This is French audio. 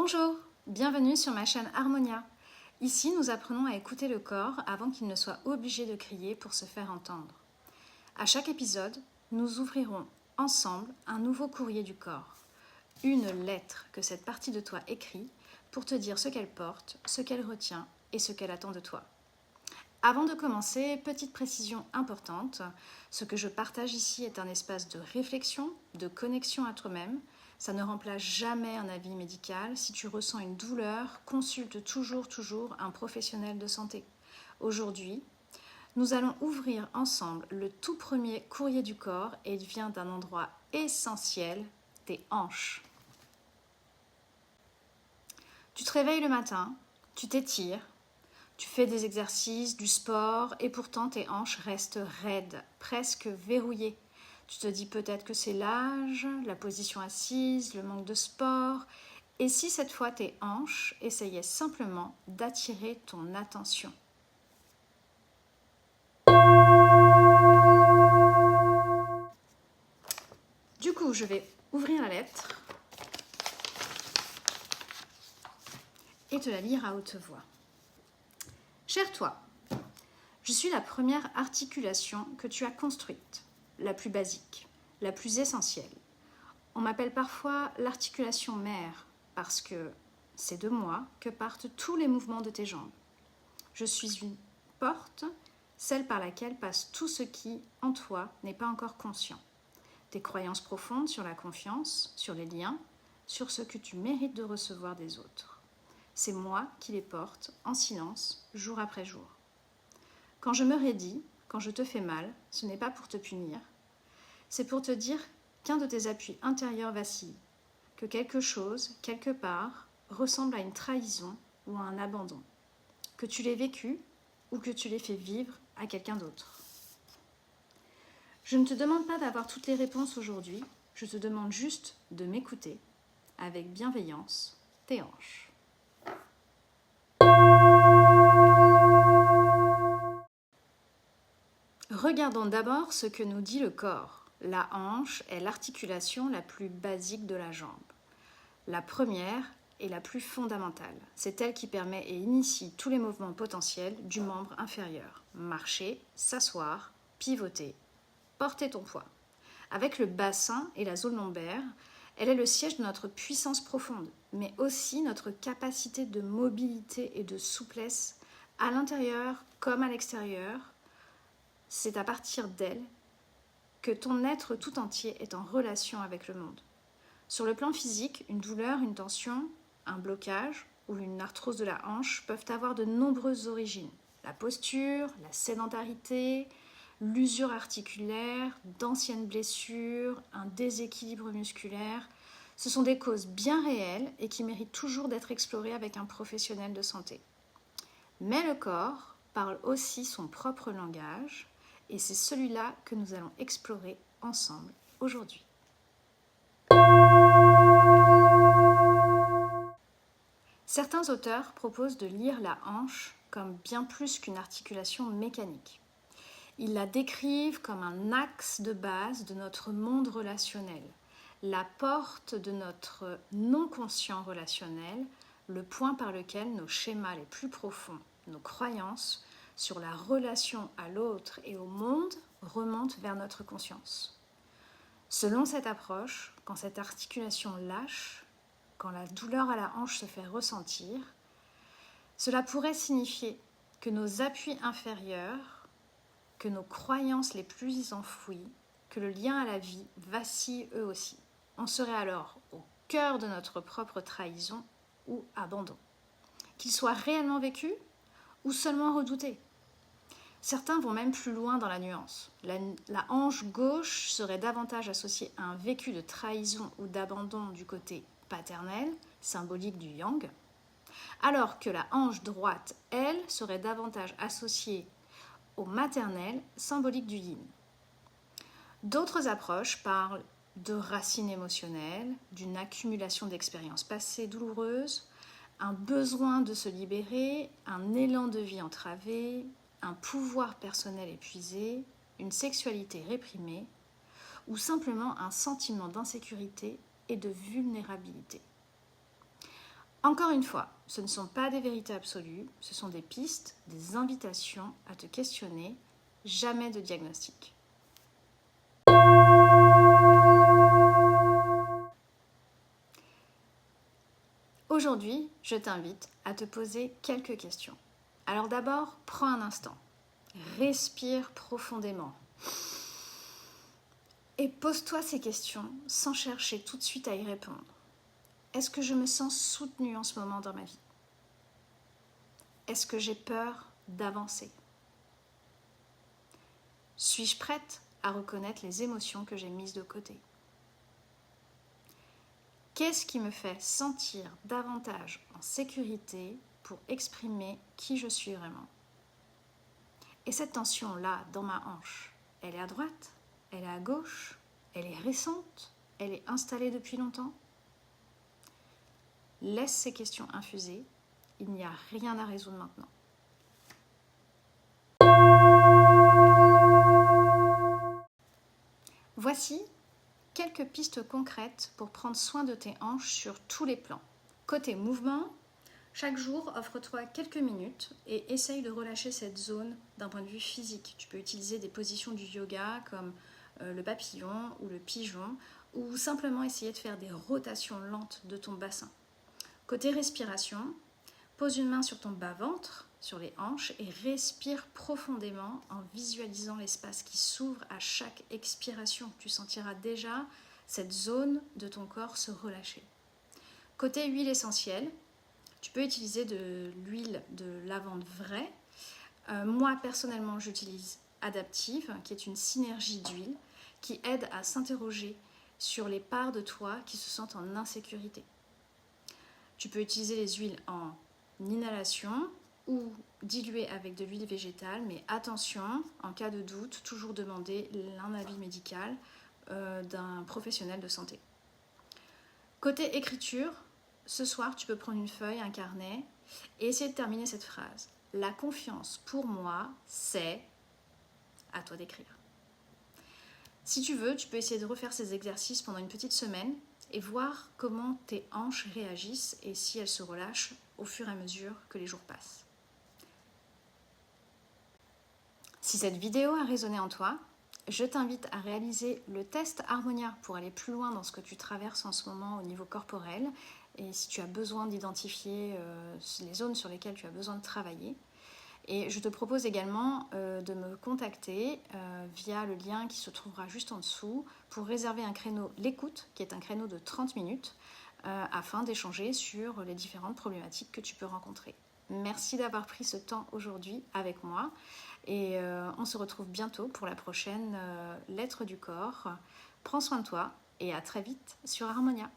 Bonjour, bienvenue sur ma chaîne Harmonia. Ici, nous apprenons à écouter le corps avant qu'il ne soit obligé de crier pour se faire entendre. À chaque épisode, nous ouvrirons ensemble un nouveau courrier du corps, une lettre que cette partie de toi écrit pour te dire ce qu'elle porte, ce qu'elle retient et ce qu'elle attend de toi. Avant de commencer, petite précision importante, ce que je partage ici est un espace de réflexion, de connexion à toi-même. Ça ne remplace jamais un avis médical. Si tu ressens une douleur, consulte toujours un professionnel de santé. Aujourd'hui, nous allons ouvrir ensemble le tout premier courrier du corps et il vient d'un endroit essentiel, tes hanches. Tu te réveilles le matin, tu t'étires, tu fais des exercices, du sport et pourtant tes hanches restent raides, presque verrouillées. Tu te dis peut-être que c'est l'âge, la position assise, le manque de sport. Et si cette fois tes hanches essayaient simplement d'attirer ton attention? Du coup, je vais ouvrir la lettre et te la lire à haute voix. Cher toi, je suis la première articulation que tu as construite, la plus basique, la plus essentielle. On m'appelle parfois l'articulation mère parce que c'est de moi que partent tous les mouvements de tes jambes. Je suis une porte, celle par laquelle passe tout ce qui, en toi, n'est pas encore conscient. Tes croyances profondes sur la confiance, sur les liens, sur ce que tu mérites de recevoir des autres. C'est moi qui les porte en silence, jour après jour. Quand je me raidis, quand je te fais mal, ce n'est pas pour te punir, c'est pour te dire qu'un de tes appuis intérieurs vacille, que quelque chose, quelque part, ressemble à une trahison ou à un abandon, que tu l'aies vécu ou que tu l'aies fait vivre à quelqu'un d'autre. Je ne te demande pas d'avoir toutes les réponses aujourd'hui, je te demande juste de m'écouter avec bienveillance, tes hanches. Regardons d'abord ce que nous dit le corps. La hanche est l'articulation la plus basique de la jambe. La première est la plus fondamentale. C'est elle qui permet et initie tous les mouvements potentiels du membre inférieur. Marcher, s'asseoir, pivoter, porter ton poids. Avec le bassin et la zone lombaire, elle est le siège de notre puissance profonde, mais aussi notre capacité de mobilité et de souplesse à l'intérieur comme à l'extérieur. C'est à partir d'elle que ton être tout entier est en relation avec le monde. Sur le plan physique, une douleur, une tension, un blocage ou une arthrose de la hanche peuvent avoir de nombreuses origines. La posture, la sédentarité, l'usure articulaire, d'anciennes blessures, un déséquilibre musculaire, ce sont des causes bien réelles et qui méritent toujours d'être explorées avec un professionnel de santé. Mais le corps parle aussi son propre langage et c'est celui-là que nous allons explorer ensemble aujourd'hui. Certains auteurs proposent de lire la hanche comme bien plus qu'une articulation mécanique. Ils la décrivent comme un axe de base de notre monde relationnel, la porte de notre non-conscient relationnel, le point par lequel nos schémas les plus profonds, nos croyances sur la relation à l'autre et au monde remontent vers notre conscience. Selon cette approche, quand cette articulation lâche, quand la douleur à la hanche se fait ressentir, cela pourrait signifier que nos appuis inférieurs, que nos croyances les plus enfouies, que le lien à la vie vacillent eux aussi. On serait alors au cœur de notre propre trahison ou abandon. Qu'il soit réellement vécu ou seulement redouté. Certains vont même plus loin dans la nuance. La hanche gauche serait davantage associée à un vécu de trahison ou d'abandon du côté paternel, symbolique du yang, alors que la hanche droite, elle, serait davantage associée au maternel, symbolique du yin. D'autres approches parlent de racines émotionnelles, d'une accumulation d'expériences passées douloureuses, un besoin de se libérer, un élan de vie entravé, un pouvoir personnel épuisé, une sexualité réprimée, ou simplement un sentiment d'insécurité et de vulnérabilité. Encore une fois, ce ne sont pas des vérités absolues, ce sont des pistes, des invitations à te questionner, jamais de diagnostic. Aujourd'hui, je t'invite à te poser quelques questions. Alors d'abord, prends un instant, respire profondément et pose-toi ces questions sans chercher tout de suite à y répondre. Est-ce que je me sens soutenue en ce moment dans ma vie? Est-ce que j'ai peur d'avancer? Suis-je prête à reconnaître les émotions que j'ai mises de côté? Qu'est-ce qui me fait sentir davantage en sécurité pour exprimer qui je suis vraiment? Et cette tension-là, dans ma hanche, elle est à droite? Elle est à gauche? Elle est récente? Elle est installée depuis longtemps? Laisse ces questions infuser. Il n'y a rien à résoudre maintenant. Voici quelques pistes concrètes pour prendre soin de tes hanches sur tous les plans. Côté mouvement, chaque jour, offre-toi quelques minutes et essaye de relâcher cette zone d'un point de vue physique. Tu peux utiliser des positions du yoga comme le papillon ou le pigeon ou simplement essayer de faire des rotations lentes de ton bassin. Côté respiration, pose une main sur ton bas-ventre, sur les hanches et respire profondément en visualisant l'espace qui s'ouvre à chaque expiration. Tu sentiras déjà cette zone de ton corps se relâcher. Côté huile essentielle, tu peux utiliser de l'huile de lavande vraie. Moi, personnellement, j'utilise Adaptive, qui est une synergie d'huile qui aide à s'interroger sur les parts de toi qui se sentent en insécurité. Tu peux utiliser les huiles en inhalation ou diluées avec de l'huile végétale, mais attention, en cas de doute, toujours demander un avis médical d'un professionnel de santé. Côté écriture, ce soir, tu peux prendre une feuille, un carnet et essayer de terminer cette phrase. La confiance, pour moi, c'est... À toi d'écrire. Si tu veux, tu peux essayer de refaire ces exercices pendant une petite semaine et voir comment tes hanches réagissent et si elles se relâchent au fur et à mesure que les jours passent. Si cette vidéo a résonné en toi, je t'invite à réaliser le test Harmonia pour aller plus loin dans ce que tu traverses en ce moment au niveau corporel et si tu as besoin d'identifier les zones sur lesquelles tu as besoin de travailler. Et je te propose également de me contacter via le lien qui se trouvera juste en dessous pour réserver un créneau l'écoute, qui est un créneau de 30 minutes, afin d'échanger sur les différentes problématiques que tu peux rencontrer. Merci d'avoir pris ce temps aujourd'hui avec moi et on se retrouve bientôt pour la prochaine lettre du corps. Prends soin de toi et à très vite sur Harmonia.